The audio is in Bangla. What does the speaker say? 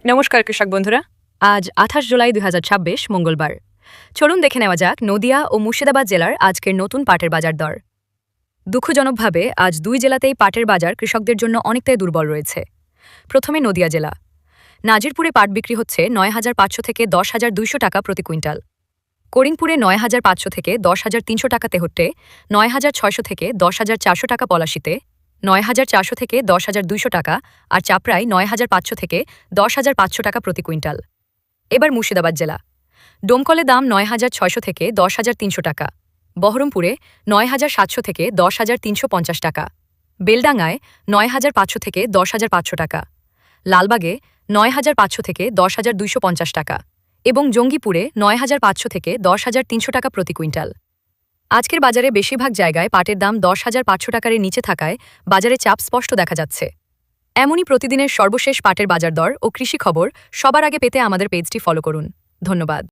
নমস্কার কৃষক বন্ধুরা। আজ 28 জুলাই 2026 মঙ্গলবার। চলুন দেখে নেওয়া যাক নদিয়া ও মুর্শিদাবাদ জেলার আজকের নতুন পাটের বাজার দর। দুঃখজনকভাবে আজ দুই জেলাতেই পাটের বাজার কৃষকদের জন্য অনেকটাই দুর্বল রয়েছে। প্রথমে নদিয়া জেলা। নাজিরপুরে পাট বিক্রি হচ্ছে 9,500 থেকে 10,200 টাকা প্রতি কুইন্টাল। করিমপুরে 9,500 থেকে 10,300 টাকা তেহট্টে, 9,600 থেকে 10,400 টাকা পলাশিতে, 9,400 থেকে 10,200 টাকা আর চাপড়ায় 9,500 থেকে 10,500 টাকা প্রতি কুইন্টাল। এবার মুর্শিদাবাদ জেলা। ডোমকলে দাম 9,600 থেকে 10,300 টাকা, বহরমপুরে 9,700 থেকে 10,350 টাকা, বেলডাঙ্গায় 9,500 থেকে 10,500 টাকা, লালবাগে 9,500 থেকে 10,250 টাকা এবং জঙ্গিপুরে 9,500 থেকে 10,300 টাকা প্রতি কুইন্টাল। আজকের বাজারে বেশিরভাগ জায়গায় পাটের দাম 10,500 টাকার নিচে থাকায় বাজারে চাপ স্পষ্ট দেখা যাচ্ছে। এমনই প্রতিদিনের সর্বশেষ পাটের বাজার দর ও কৃষি খবর সবার আগে পেতে আমাদের পেজটি ফলো করুন। ধন্যবাদ।